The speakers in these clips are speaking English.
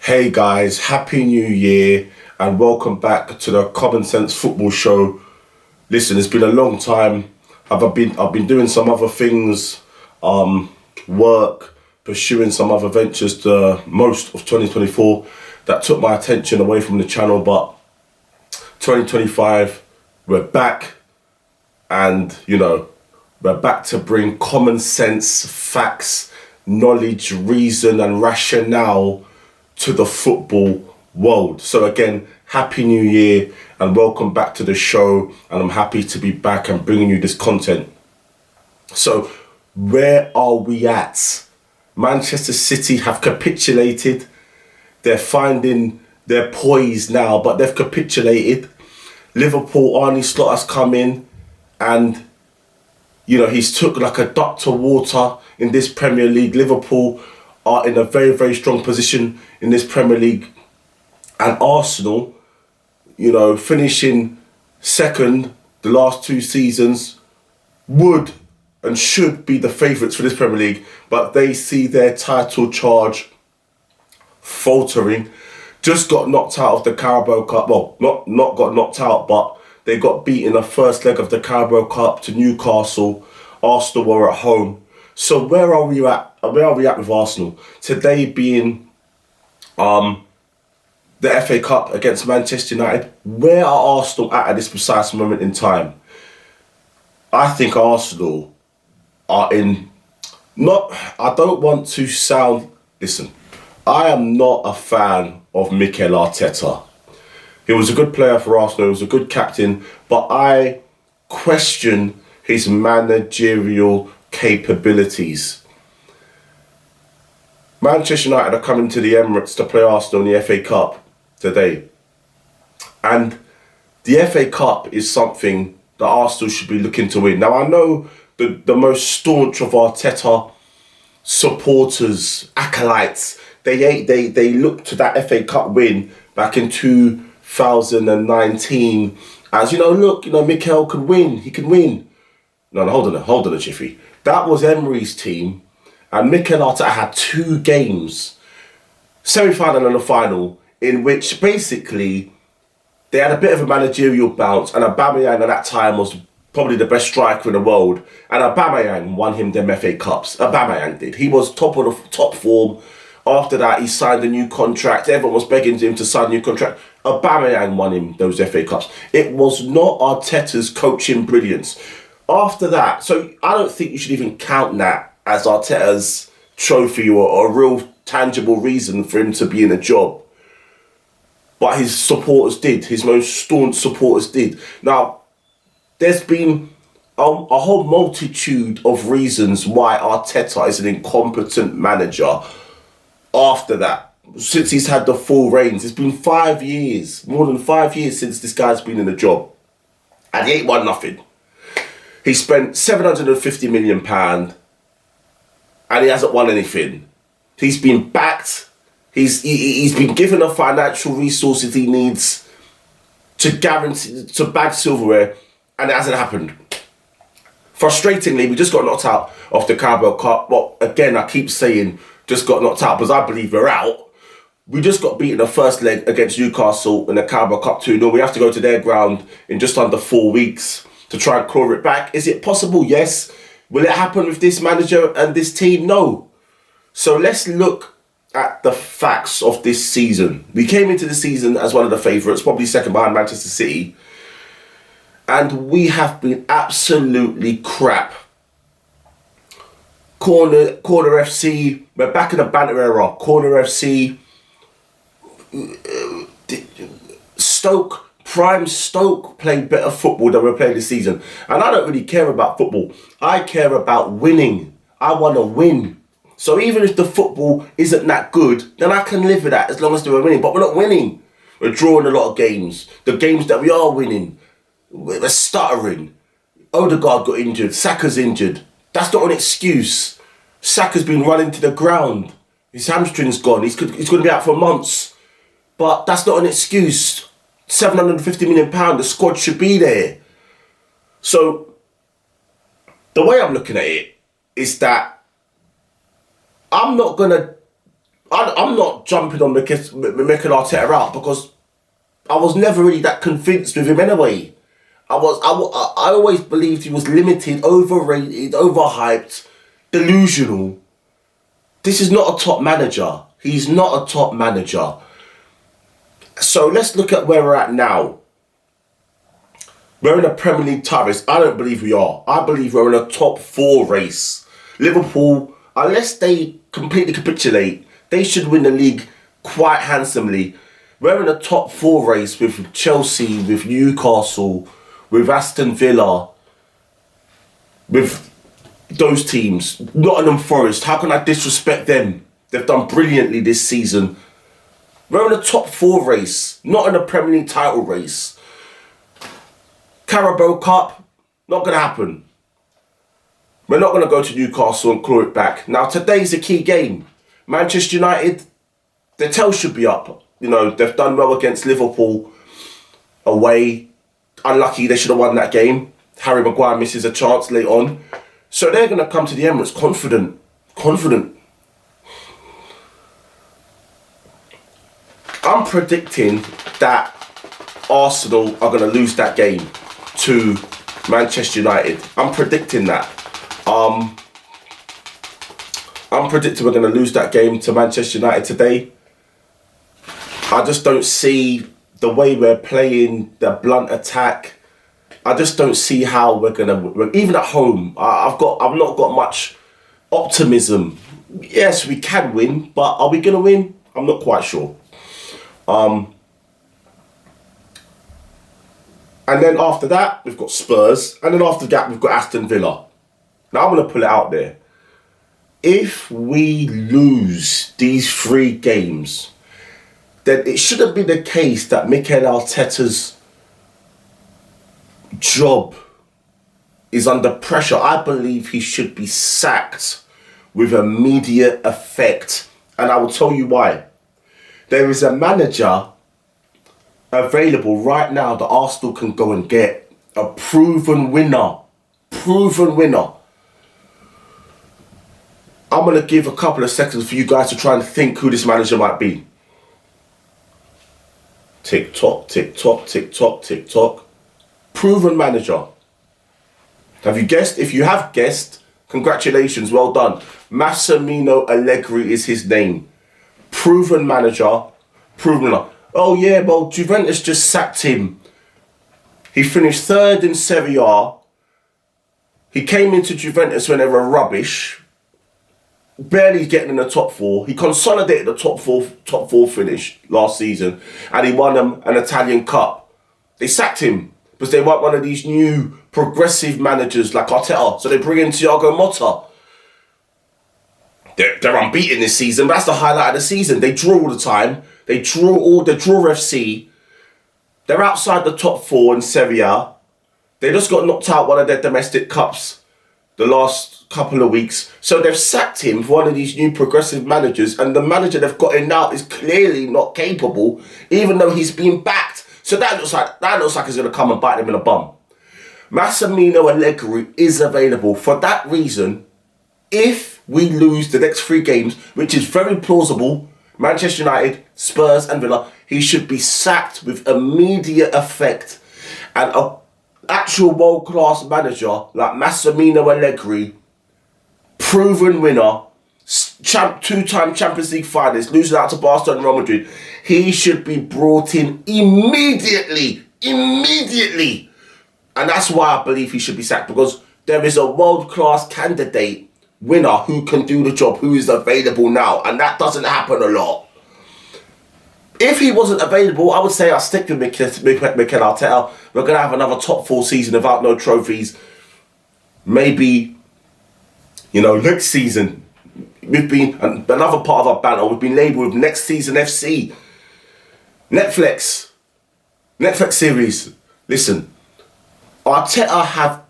Hey guys, Happy New Year and welcome back to the Common Sense Football Show. Listen, it's been a long time. I've been doing some other things, work, pursuing some other ventures most of 2024 that took my attention away from the channel, but 2025, we're back and, we're back to bring common sense, facts, knowledge, reason and rationale to the football world. So again, Happy New Year and welcome back to the show, and I'm happy to be back and bringing you this content. So where are we at? Manchester City have capitulated. They're finding their poise now, but they've capitulated. Liverpool, Arne Slot has come in and he's took like a duck to water in this Premier League. Liverpool are in a very, very strong position in this Premier League. And Arsenal, finishing second the last two seasons, would and should be the favourites for this Premier League. But they see their title charge faltering. Just got knocked out of the Carabao Cup. Well, not got knocked out, but they got beat in the first leg of the Carabao Cup to Newcastle. Arsenal were at home. So where are we at? Where are we at with Arsenal? Today being the FA Cup against Manchester United. Where are Arsenal at this precise moment in time? I think Arsenal are in... I don't want to sound... Listen, I am not a fan of Mikel Arteta. He was a good player for Arsenal, he was a good captain, but I question his managerial capabilities. Manchester United are coming to the Emirates to play Arsenal in the FA Cup today. And the FA Cup is something that Arsenal should be looking to win. Now, I know the most staunch of Arteta supporters, acolytes, they look to that FA Cup win back in 2019 as, look, Mikel can win, he can win. No, hold on a jiffy. That was Emery's team, and Mikel Arteta had two games, semi-final and a final, in which basically they had a bit of a managerial bounce, and Aubameyang at that time was probably the best striker in the world, and Aubameyang won him them FA Cups. Aubameyang did. He was top form. After that, he signed a new contract. Everyone was begging him to sign a new contract. Aubameyang won him those FA Cups. It was not Arteta's coaching brilliance. After that, so I don't think you should even count that as Arteta's trophy or a real tangible reason for him to be in a job. But his supporters did. His most staunch supporters did. Now, there's been a whole multitude of reasons why Arteta is an incompetent manager after that. Since he's had the full reins. It's been 5 years, more than 5 years since this guy's been in the job. And he ain't won nothing. He spent £750 million and he hasn't won anything. He's been backed. He's been given the financial resources he needs to guarantee to bag silverware, and it hasn't happened. Frustratingly, we just got knocked out of the Carabao Cup. Well, again, I keep saying just got knocked out because I believe we're out. We just got beaten the first leg against Newcastle in the Carabao Cup 2-0. We have to go to their ground in just under 4 weeks to try and claw it back. Is it possible? Yes. Will it happen with this manager and this team? No. So let's look at the facts of this season. We came into the season as one of the favourites, probably second behind Manchester City. And we have been absolutely crap. Corner FC, we're back in the banter era. Corner FC, Prime Stoke played better football than we're playing this season. And I don't really care about football. I care about winning. I want to win. So even if the football isn't that good, then I can live with that as long as we're winning. But we're not winning. We're drawing a lot of games. The games that we are winning, we're stuttering. Odegaard got injured. Saka's injured. That's not an excuse. Saka's been running to the ground. His hamstring's gone. He's going to be out for months. But that's not an excuse. £750 million, the squad should be there. So, the way I'm looking at it is that I'm not going to I'm not jumping on Mikel Arteta out because I was never really that convinced with him anyway. I always believed he was limited, overrated, overhyped, delusional. This is not a top manager. He's not a top manager. So let's look at where we're at now. We're in a Premier League title race. I don't believe we are. I believe we're in a top 4 race. Liverpool, unless they completely capitulate, they should win the league quite handsomely. We're in a top 4 race with Chelsea, with Newcastle, with Aston Villa, with those teams. Nottingham Forest, how can I disrespect them? They've done brilliantly this season. We're in a top 4 race, not in a Premier League title race. Carabao Cup, not going to happen. We're not going to go to Newcastle and claw it back. Now, today's a key game. Manchester United, their tail should be up. You know, they've done well against Liverpool away. Unlucky, they should have won that game. Harry Maguire misses a chance late on. So they're going to come to the Emirates confident. I'm predicting that Arsenal are going to lose that game to Manchester United. I'm predicting that. I'm predicting we're going to lose that game to Manchester United today. I just don't see the way we're playing, the blunt attack. I just don't see how we're going to... Even at home, I've not got much optimism. Yes, we can win, but are we going to win? I'm not quite sure. And then after that, we've got Spurs. And then after that, we've got Aston Villa. Now, I'm going to pull it out there. If we lose these 3 games, then it shouldn't be the case that Mikel Arteta's job is under pressure. I believe he should be sacked with immediate effect. And I will tell you why. There is a manager available right now that Arsenal can go and get. A proven winner. I'm going to give a couple of seconds for you guys to try and think who this manager might be. Tick tock, tick tock, tick tock, tick tock. Proven manager. Have you guessed? If you have guessed, congratulations, well done. Massimiliano Allegri is his name. Proven manager. Oh yeah, well, Juventus just sacked him. He finished 3rd in Serie A. He came into Juventus when they were rubbish. Barely getting in the top 4. He consolidated the top four finish last season. And he won them an Italian Cup. They sacked him because they want one of these new progressive managers like Arteta. So they bring in Thiago Motta. They're unbeaten this season, but that's the highlight of the season. They draw all the time. They draw FC. They're outside the top 4 in Serie A. They just got knocked out one of their domestic cups the last couple of weeks. So they've sacked him for one of these new progressive managers, and the manager they've got in now is clearly not capable, even though he's been backed. So that looks like he's going to come and bite them in the bum. Massimiliano Allegri is available. For that reason, if we lose the next 3 games, which is very plausible, Manchester United, Spurs and Villa, he should be sacked with immediate effect. And an actual world-class manager like Massimiliano Allegri, proven winner, 2-time Champions League finalist, losing out to Barcelona and Real Madrid, he should be brought in immediately. And that's why I believe he should be sacked, because there is a world-class candidate winner who can do the job, who is available now, and that doesn't happen a lot. If he wasn't available, I would say I'll stick with Mikel Arteta. We're going to have another top 4 season without no trophies. Maybe, next season, we've been, another part of our banner, we've been labelled with next season FC. Netflix series. Listen, Arteta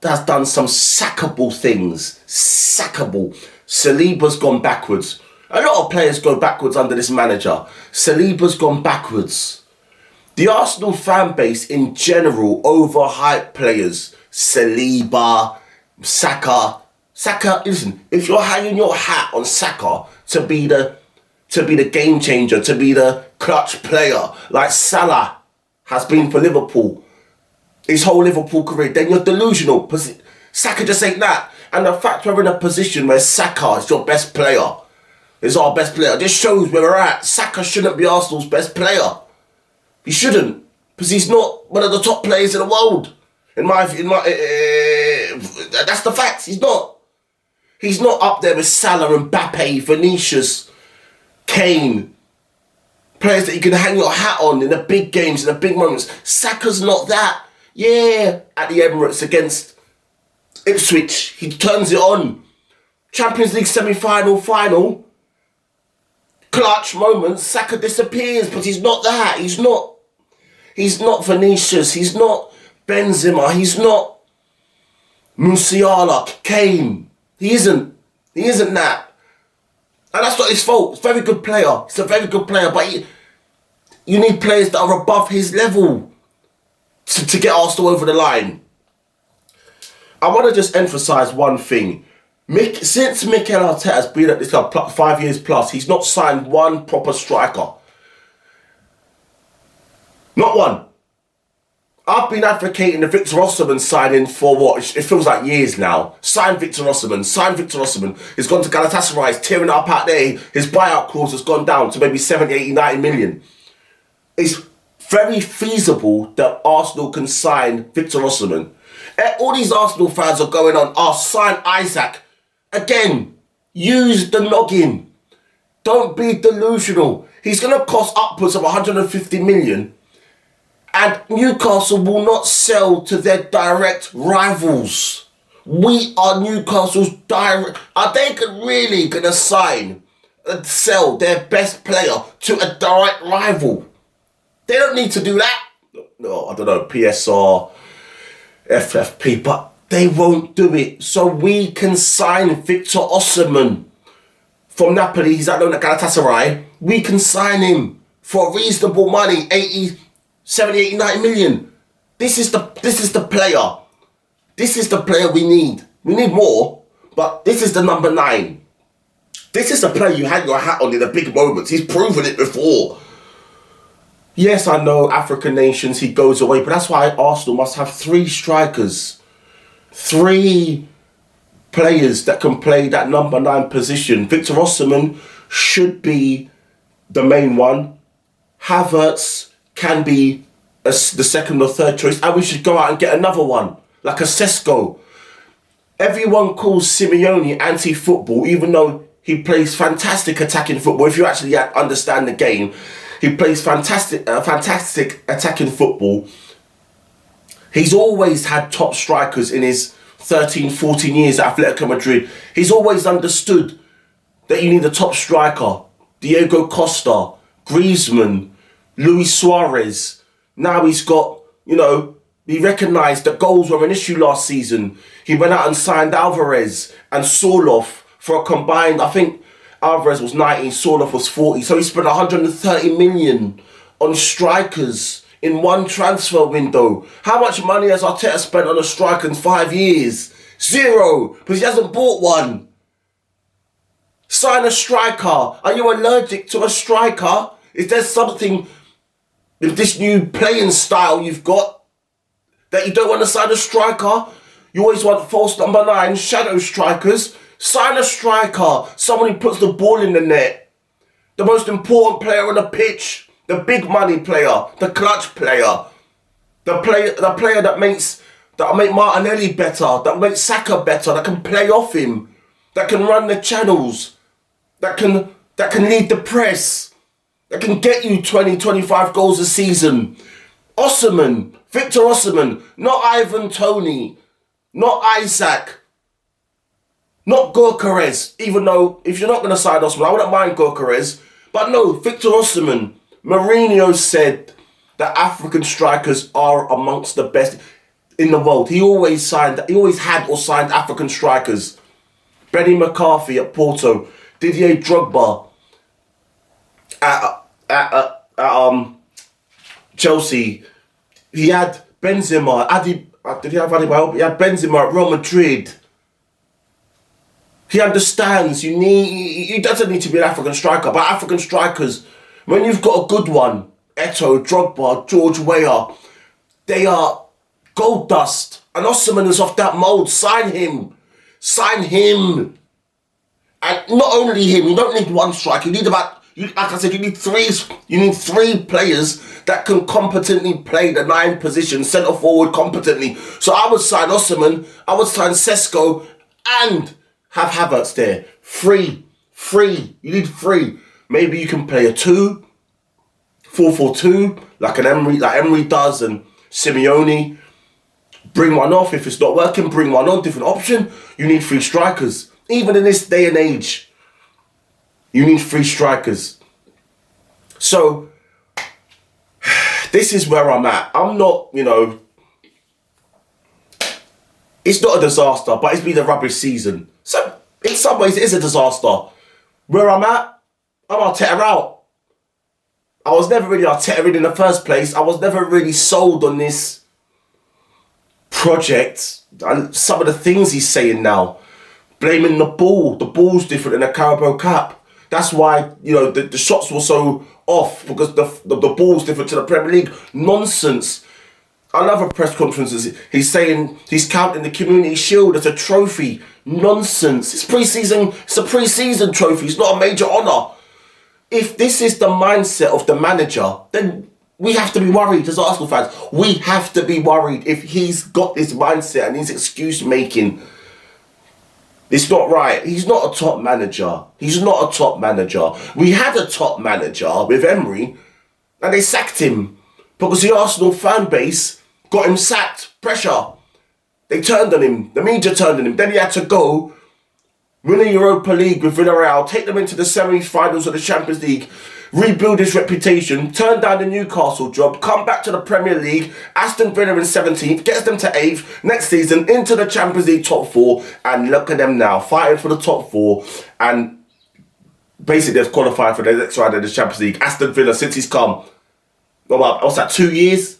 has done some sackable things. Saliba's gone backwards. A lot of players go backwards under this manager. Saliba's gone backwards. The Arsenal fan base in general overhype players. Saliba, Saka. Saka, listen, if you're hanging your hat on Saka to to be the game changer, to be the clutch player, like Salah has been for Liverpool, his whole Liverpool career, then you're delusional. Saka just ain't that. And the fact we're in a position where Saka is your best player, is our best player, just shows where we're at. Saka shouldn't be Arsenal's best player. He shouldn't, because he's not one of the top players in the world. That's the facts. He's not. He's not up there with Salah, Mbappe, Vinicius, Kane. Players that you can hang your hat on in the big games, in the big moments. Saka's not that. Yeah, at the Emirates against Ipswich, he turns it on. Champions League semi-final, final. Clutch moments, Saka disappears, but he's not that. He's not Vinicius. He's not Benzema. He's not Musiala, Kane. He isn't that. And that's not his fault. He's a very good player. He's a very good player, but you need players that are above his level to get Arsenal over the line. I want to just emphasise one thing. Since Mikel Arteta has been at this club 5 years plus, he's not signed one proper striker. Not one. I've been advocating the Victor Osimhen signing for what? It feels like years now. Sign Victor Osimhen. He's gone to Galatasaray. He's tearing it up out there. His buyout clause has gone down to maybe 70, 80, 90 million. It's very feasible that Arsenal can sign Victor Osimhen. All these Arsenal fans are going on, sign Isaac. Again, use the noggin. Don't be delusional. He's going to cost upwards of 150 million. And Newcastle will not sell to their direct rivals. We are Newcastle's direct... Are they really going to sign and sell their best player to a direct rival? They don't need to do that. No, I don't know, PSR, FFP, but they won't do it. So we can sign Victor Osimhen from Napoli. He's at loan at Galatasaray. We can sign him for reasonable money, 70, 80, 90 million. This is the player. This is the player we need. We need more, but this is the number 9. This is the player you hang your hat on in the big moments. He's proven it before. Yes, I know, African nations, he goes away, but that's why Arsenal must have 3 strikers. 3 players that can play that number 9 position. Victor Osimhen should be the main one. Havertz can be the second or third choice, and we should go out and get another one, like a Sesko. Everyone calls Simeone anti-football, even though he plays fantastic attacking football. If you actually understand the game, he plays fantastic attacking football. He's always had top strikers in his 13, 14 years at Atletico Madrid. He's always understood that you need a top striker. Diego Costa, Griezmann, Luis Suarez. Now he's got, he recognised that goals were an issue last season. He went out and signed Alvarez and Sorloth for a combined, I think Alvarez was 90, Sorloth was 40. So he spent 130 million on strikers in one transfer window. How much money has Arteta spent on a striker in 5 years? 0, because he hasn't bought one. Sign a striker. Are you allergic to a striker? Is there something with this new playing style you've got that you don't want to sign a striker? You always want false number 9, shadow strikers. Sign a striker, someone who puts the ball in the net. The most important player on the pitch, the big money player, the clutch player, the player that make Martinelli better, that makes Saka better, that can play off him, that can run the channels, that can lead the press, that can get you 20, 25 goals a season. Osimhen, Victor Osimhen, not Ivan Toney, not Isaac, not Gyökeres, even though if you're not going to sign Osimhen, I wouldn't mind Gyökeres, but no, Victor Osimhen. Mourinho said that African strikers are amongst the best in the world. He always had or signed African strikers. Benny McCarthy at Porto, Didier Drogba at Chelsea. He had Benzema. Did he have Adebayo? He had Benzema at Real Madrid. He understands he doesn't need to be an African striker, but African strikers, when you've got a good one, Eto'o, Drogba, George Weah, they are gold dust. And Osimhen is off that mould. Sign him. Sign him. And not only him, you don't need one striker. You need like I said, you need three players that can competently play the 9 positions, centre forward competently. So I would sign Osimhen, I would sign Sesko, and have Havertz there. Free. You need 3. Maybe you can play a 4-4-2, like Emery does, and Simeone. Bring one off. If it's not working, bring one on. Different option. You need 3 strikers. Even in this day and age, you need 3 strikers. So, this is where I'm at. I'm not, it's not a disaster, but it's been a rubbish season. So, in some ways, it is a disaster. Where I'm at, I'm Arteta out. I was never really Arteta in the first place. I was never really sold on this project. And some of the things he's saying now, blaming the ball. The ball's different in the Carabao Cup. That's why, the shots were so off, because the ball's different to the Premier League. Nonsense. Another press conferences, he's saying he's counting the Community Shield as a trophy. Nonsense. It's pre-season. It's a pre-season trophy. It's not a major honour. If this is the mindset of the manager, then we have to be worried as Arsenal fans. We have to be worried if he's got this mindset and his excuse making. It's not right. He's not a top manager. He's not a top manager. We had a top manager with Emery, and they sacked him because the Arsenal fan base got him sacked. Pressure. They turned on him. The media turned on him. Then he had to go, win the Europa League with Villarreal, take them into the semi-finals of the Champions League, rebuild his reputation, turn down the Newcastle job, come back to the Premier League, Aston Villa in 17th, gets them to 8th, next season into the Champions League top 4, and look at them now, fighting for the top 4, and basically they've qualified for the next round of the Champions League. Aston Villa, since he's come, what's that, 2 years?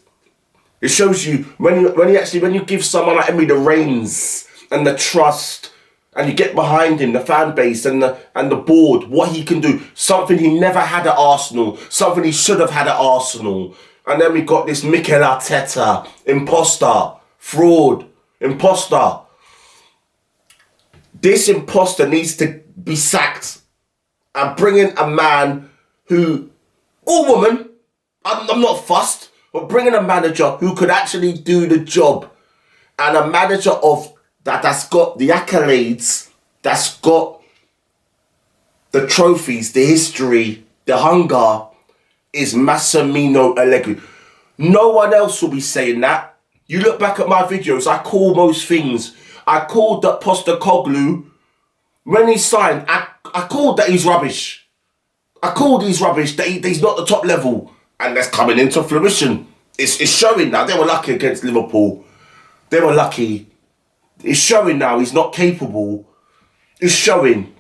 It shows you, when you give someone like Emery the reins and the trust, and you get behind him, the fan base and the board, what he can do. Something he never had at Arsenal. Something he should have had at Arsenal. And then we got this Mikel Arteta, imposter, fraud, imposter. This imposter needs to be sacked. And bring in a man who, or woman, I'm not fussed, but bring in a manager who could actually do the job. And a manager that's got the accolades, that's got the trophies, the history, the hunger, is Massimiliano Allegri. No one else will be saying that. You look back at my videos, I call most things. I called that Postecoglou, when he signed, I called that he's rubbish. I called he's rubbish, that he's not the top level. And that's coming into fruition. It's showing now. They were lucky against Liverpool. They were lucky. It's showing now he's not capable. It's showing.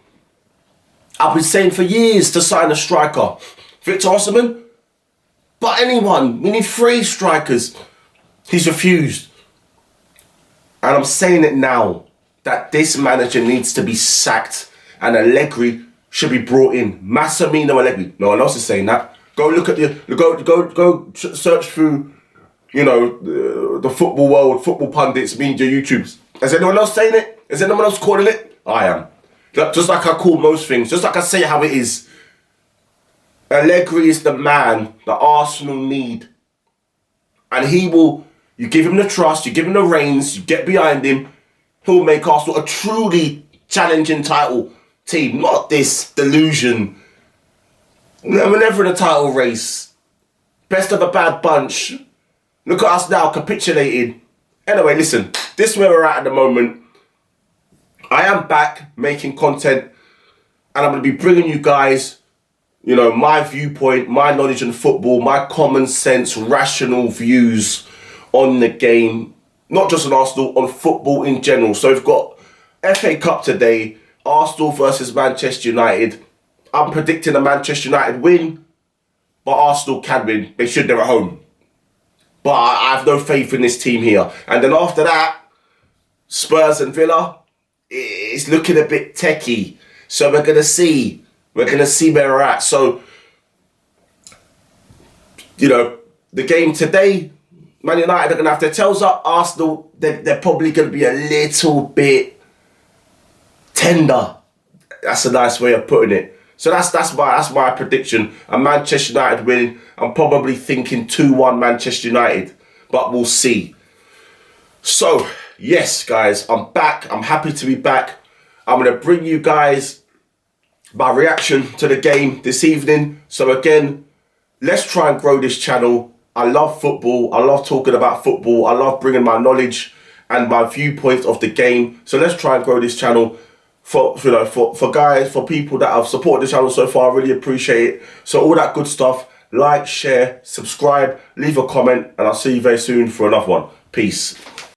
I've been saying for years to sign a striker. Victor Osimhen. But anyone. We need 3 strikers. He's refused. And I'm saying it now. That this manager needs to be sacked. And Allegri should be brought in. Massimiliano Allegri. No one else is saying that. Go look at go search through, the football world, football pundits, media, YouTubes. Is anyone else saying it? Is anyone else calling it? I am. Just like I call most things. Just like I say how it is. Allegri is the man that Arsenal need. And you give him the trust, you give him the reins, you get behind him, he'll make Arsenal a truly challenging title team. Not this delusion. We're never in a title race. Best of a bad bunch. Look at us now, capitulated. Anyway, listen, this is where we're at the moment. I am back making content, and I'm going to be bringing you guys, my viewpoint, my knowledge on football, my common sense, rational views on the game, not just on Arsenal, on football in general. So we've got FA Cup today, Arsenal versus Manchester United. I'm predicting a Manchester United win, but Arsenal can win. They should, they're at home. But I have no faith in this team here. And then after that, Spurs and Villa, it's looking a bit techie. So we're gonna see where we're at. So, you know, the game today, Man United are gonna have their tails up. Arsenal, they're probably gonna be a little bit tender. That's a nice way of putting it. So that's my prediction. A Manchester United win. I'm probably thinking 2-1 Manchester United, but we'll see. So, yes, guys, I'm back. I'm happy to be back. I'm going to bring you guys my reaction to the game this evening. So again, let's try and grow this channel. I love football. I love talking about football. I love bringing my knowledge and my viewpoint of the game. So let's try and grow this channel. For people that have supported the channel so far, I really appreciate it. So all that good stuff, like, share, subscribe, leave a comment, and I'll see you very soon for another one. Peace.